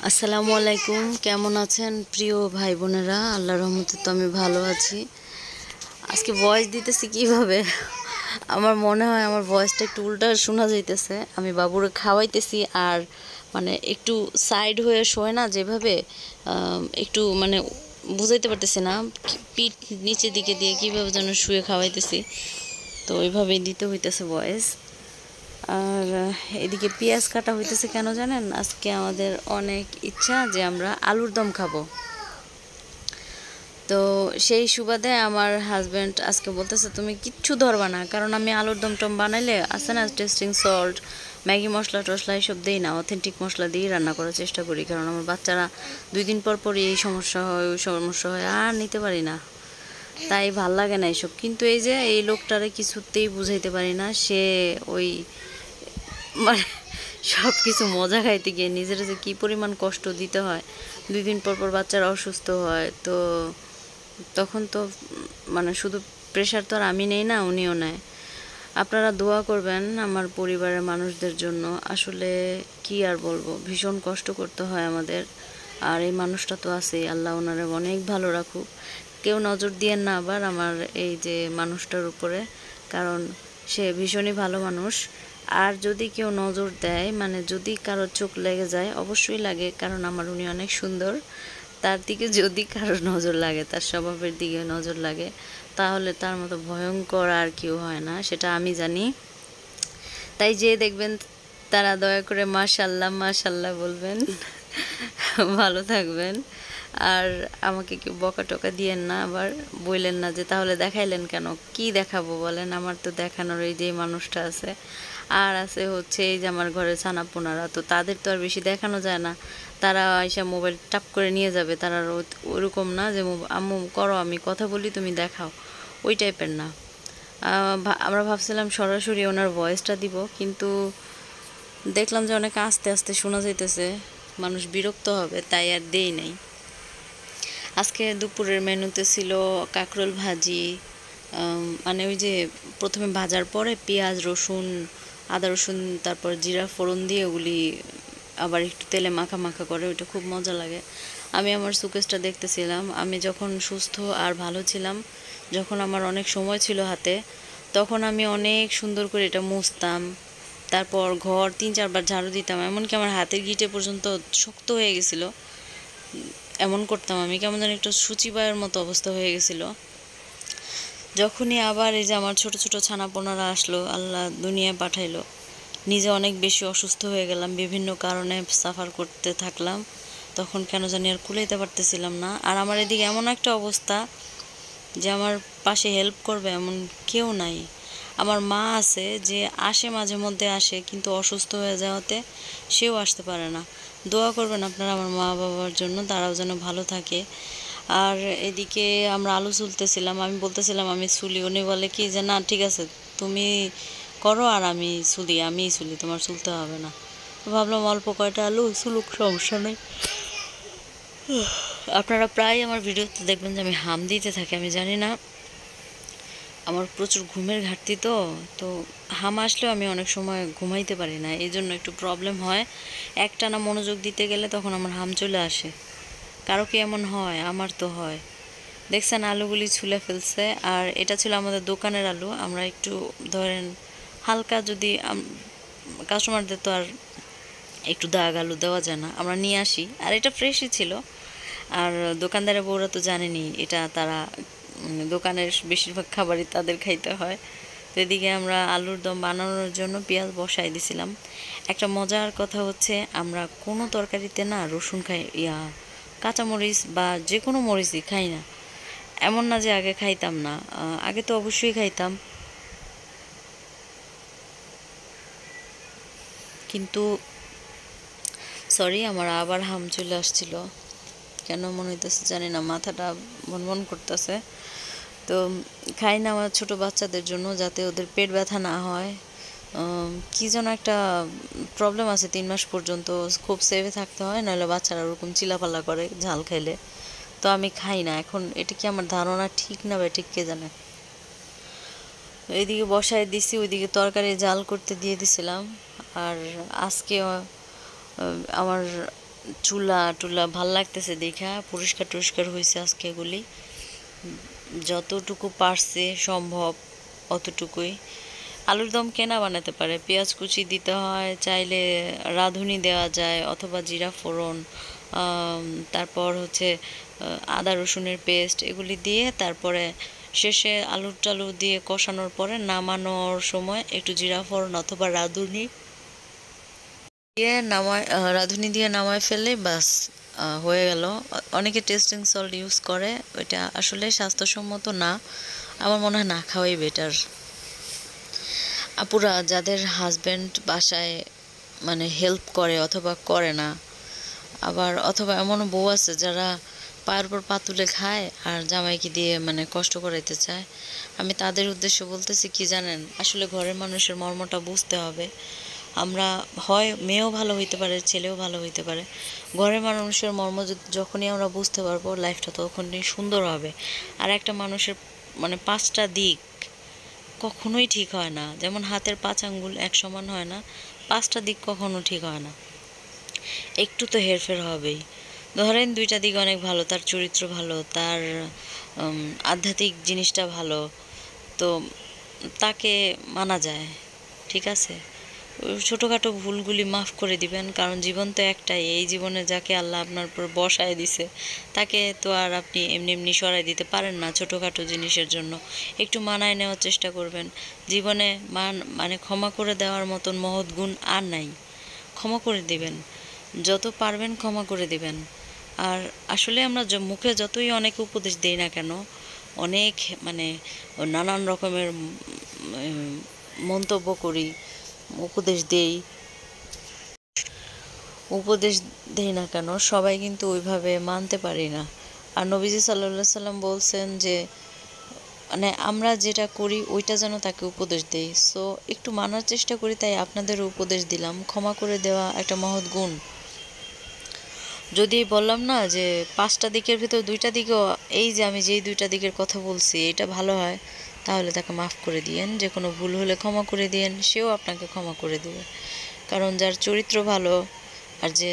আসসালামু আলাইকুম। কেমন আছেন প্রিয় ভাই বোনেরা? আল্লাহর রহমতে তো আমি ভালো আছি। আজকে ভয়েস দিতেছি কিভাবে, আমার মনে হয় আমার ভয়েসটা একটু উল্টা শোনা যাইতেছে। আমি বাবুরে খাওয়াইতেছি আর মানে একটু সাইড হয়ে শোয় না যেভাবে, একটু মানে বুঝাইতে পারতেছি না, পিঠ নিচের দিকে দিয়ে কীভাবে যেন শুয়ে খাওয়াইতেছি, তো ওইভাবেই দিতে হইতেছে ভয়েস। আর এদিকে পেঁয়াজ কাটা হইতেছে কেন জানেন? আজকে আমাদের অনেক ইচ্ছা যে আমরা আলুর দম খাবো। তো সেই সুবাদে আমার হাজব্যান্ড আজকে বলতেছে তুমি কিচ্ছু ধরবা না, কারণ আমি আলুর দম টম বানাইলে আছে না টেস্টিং সল্ট, ম্যাগি মশলা টশলা এইসব দিই না, অথেন্টিক মশলা দিয়েই রান্না করার চেষ্টা করি, কারণ আমার বাচ্চারা 2 দিন পর পরই এই সমস্যা হয় ওই সমস্যা হয়, আর নিতে পারি না, তাই ভাল লাগে না এইসব। কিন্তু এই যে এই লোকটারে কিছুতেই বুঝাইতে পারি না, সে ওই মানে সব কিছু মজা খাইতে গিয়ে নিজের যে কী পরিমাণ কষ্ট দিতে হয়। 2 দিন পর পর বাচ্চারা অসুস্থ হয়, তো তখন তো মানে শুধু প্রেশার তো আর আমি নেই না, উনিও নেয়। আপনারা দোয়া করবেন আমার পরিবারের মানুষদের জন্য। আসলে কি আর বলবো, ভীষণ কষ্ট করতে হয় আমাদের। আর এই মানুষটা তো আছেই, আল্লাহ ওনারে অনেক ভালো রাখুক। কেউ নজর দিয়েন না আবার আমার এই যে মানুষটার উপরে, কারণ সে ভীষণই ভালো মানুষ। আর যদি কেউ নজর দেয়, মানে যদি কারোর চোখ লেগে যায়, অবশ্যই লাগে, কারণ আমার উনি অনেক সুন্দর। তার দিকে যদি কারোর নজর লাগে, তার স্বভাবের দিকে নজর লাগে, তাহলে তার মতো ভয়ঙ্কর আর কেউ হয় না, সেটা আমি জানি। তাই যে দেখবেন তারা দয়া করে মাশাল্লাহ মাশাল্লাহ বলবেন। ভালো থাকবেন। আর আমাকে কেউ বকা টকা দিয়েন না, আবার বললেন না যে তাহলে দেখাইলেন কেন, কি দেখাবো বলেন? আমার তো দেখানোর এই যে মানুষটা আছে, আর আছে হচ্ছে এই যে আমার ঘরে ছানাপোনারা, তো তাদের তো আর বেশি দেখানো যায় না। তারা আইসা মোবাইল টাপ করে নিয়ে যাবে, তারা ওরকম না যে আম্মু করো, আমি কথা বলি তুমি দেখাও, ওই টাইপের না। আমরা ভাবছিলাম সরাসরি ওনার ভয়েসটা দিব, কিন্তু দেখলাম যে অনেক আস্তে আস্তে শোনা যাইতেছে, মানুষ বিরক্ত হবে, তাই আর দেই নাই। আজকে দুপুরের মেনুতে ছিল কাঁকরোল ভাজি, মানে ওই যে প্রথমে ভাজার পরে পেঁয়াজ রসুন আদা রসুন তারপর জিরা ফোড়ন দিয়ে ওগুলি আবার একটু তেলে মাখা মাখা করে, ওইটা খুব মজা লাগে। আমি আমার সুকেসটা দেখতেছিলাম, আমি যখন সুস্থ আর ভালো ছিলাম, যখন আমার অনেক সময় ছিল হাতে, তখন আমি অনেক সুন্দর করে এটা মুছতাম, তারপর ঘর 3-4 বার ঝাড়ু দিতাম, এমনকি আমার হাতের গিঁটে পর্যন্ত শক্ত হয়ে গেছিলো, এমন করতাম আমি, কেমন যেন একটু সূচিবায়ের মতো অবস্থা হয়ে গেছিলো। যখনই আবার এই যে আমার ছোট ছোট ছানাপোনারা আসলো, আল্লাহ দুনিয়ায় পাঠাইলো, নিজে অনেক বেশি অসুস্থ হয়ে গেলাম, বিভিন্ন কারণে সাফার করতে থাকলাম, তখন কেন জানি আর কুলাইতে পারতেছিলাম না। আর আমার এদিকে এমন একটা অবস্থা যে আমার পাশে হেল্প করবে এমন কেউ নাই। আমার মা আছে, যে আসে মাঝে মধ্যে আসে, কিন্তু অসুস্থ হয়ে যাওয়াতে সেও আসতে পারে না। দোয়া করবেন আপনারা আমার মা বাবার জন্য, তারাও যেন ভালো থাকে। আর এদিকে আমরা আলু চুলতেছিলাম, আমি বলতেছিলাম আমি চুলি, উনি বলে কি যে না ঠিক আছে তুমি করো আর আমি চুলি, তোমার চুলতে হবে না। ভাবলাম অল্প কয়টা আলু চুলুক, সমস্যা নেই। আপনারা প্রায় আমার ভিডিওতে দেখবেন যে আমি হাম দিতে থাকি, আমি জানি না, আমার প্রচুর ঘুমের ঘাটতি, তো তো হাম আসলেও আমি অনেক সময় ঘুমাইতে পারি না, এই জন্য একটু প্রবলেম হয়। একটানা মনোযোগ দিতে গেলে তখন আমার হাম চলে আসে। কারো কি এমন হয়? আমার তো হয়। দেখছেন আলুগুলি ছুলে ফেলছে, আর এটা ছিল আমাদের দোকানের আলু। আমরা একটু ধরেন হালকা, যদি কাস্টমারদের তো আর একটু দাগ আলু দেওয়া যায় না, আমরা নিয়ে আসি, আর এটা ফ্রেশই ছিল। আর দোকানদারের বউরা তো জানেনি এটা, তারা দোকানের বেশিরভাগ খাবারই তাদের খাইতে হয়। তো এদিকে আমরা আলুর দম বানানোর জন্য পেঁয়াজ বসাই দিছিলাম। একটা মজার কথা হচ্ছে, আমরা কোনো তরকারিতে না রসুন খাই, কাঁচামরিচ বা যে কোনো মরিচই খাই না। এমন না যে আগে খাইতাম না, আগে তো অবশ্যই খাইতাম, কিন্তু সরি আমার আবার হাম চলে আসছিল, কেন মনে হইতেছে জানি না, মাথাটা ভনভন করতেছে। তো খাই না আমার ছোটো বাচ্চাদের জন্য, যাতে ওদের পেট ব্যথা না হয়। কী যেন একটা প্রবলেম আছে, 3 মাস পর্যন্ত খুব সেভে থাকতে হয়, নাহলে বাচ্চারা ওরকম চিলাপালা করে ঝাল খাইলে। তো আমি খাই না এখন, এটা কি আমার ধারণা ঠিক না বা ঠিক কে জানে। এইদিকে বসায় দিছি, ওইদিকে তরকারি জাল করতে দিয়ে দিছিলাম। আর আজকে আমার চুলা টুলা ভাল লাগতেছে দেখা, পরিষ্কার টরিষ্কার হয়েছে আজকে এগুলি। যতটুকু পারছে সম্ভব অতটুকুই। আলুর দম কেনা বানাতে পারে, পেঁয়াজ কুচি দিতে হয়, চাইলে রাঁধুনি দেওয়া যায় অথবা জিরা ফোড়ন, তারপর হচ্ছে আদা রসুনের পেস্ট এগুলি দিয়ে তারপরে শেষে আলু টালু দিয়ে কষানোর পরে নামানোর সময় একটু জিরা ফোড়ন অথবা রাঁধুনি দিয়ে নামায়, রাঁধুনি দিয়ে নামায় ফেললে বাস হয়ে গেল। অনেকে টেস্টিং সল্ট ইউজ করে, ওইটা আসলে স্বাস্থ্যসম্মত না, আমার মনে হয় না খাওয়াই বেটার। আপুরা যাদের হাজব্যান্ড বাসায় মানে হেল্প করে অথবা করে না, আবার অথবা এমনও বউ আছে যারা পায়ের পর পা তুলে খায় আর জামাইকে দিয়ে মানে কষ্ট করাইতে চায়, আমি তাদের উদ্দেশ্যে বলতেছি কি জানেন, আসলে ঘরের মানুষের মর্মটা বুঝতে হবে। আমরা হয় মেয়েও ভালো হইতে পারে, ছেলেও ভালো হইতে পারে, ঘরের মানুষের মর্ম যখনই আমরা বুঝতে পারবো লাইফটা তখনই সুন্দর হবে। আর একটা মানুষের মানে পাঁচটা দিক কখনোই ঠিক হয় না, যেমন হাতের পাঁচ আঙ্গুল এক সমান হয় না, পাঁচটা দিক কখনো ঠিক হয় না, একটু তো হেরফের হবেই। ধরেন দুইটা দিক অনেক ভালো, তার চরিত্র ভালো, তার আধ্যাত্মিক জিনিসটা ভালো, তো তাকে মানা যায়, ঠিক আছে। ওই ছোটোখাটো ভুলগুলি মাফ করে দিবেন, কারণ জীবন তো একটাই, এই জীবনে যাকে আল্লাহ আপনার উপর বসায় দিছে তাকে তো আর আপনি এমনি এমনি সরাই দিতে পারেন না ছোটোখাটো জিনিসের জন্য। একটু মানায় নেওয়ার চেষ্টা করবেন। জীবনে মানে ক্ষমা করে দেওয়ার মতন মহৎ গুণ আর নাই, ক্ষমা করে দিবেন, যত পারবেন ক্ষমা করে দিবেন। আর আসলে আমরা মুখে যতই অনেক উপদেশ দেই না কেন, অনেক মানে নানান রকমের মন্তব্য করি, উপদেশ দেই, উপদেশ দেই না কেন, সবাই কিন্তু ওইভাবে মানতে পারি না। আর নবীজি সাল্লাল্লাহু আলাইহি সাল্লাম বলছেন যে মানে আমরা যেটা করি ওইটা যেন তাকে উপদেশ দেই, সো একটু মানার চেষ্টা করি, তাই আপনাদের উপদেশ দিলাম। ক্ষমা করে দেওয়া একটা মহৎ গুণ। যদি বললাম না যে পাঁচটা দিকের ভিতর দুইটা দিকেও, এই যে আমি যেই দুইটা দিকের কথা বলছি এটা ভালো হয়, তাহলে তাকে মাফ করে দিয়েন, যে কোনো ভুল হলে ক্ষমা করে দিয়েন, সেও আপনাকে ক্ষমা করে দেবে। কারণ যার চরিত্র ভালো আর যে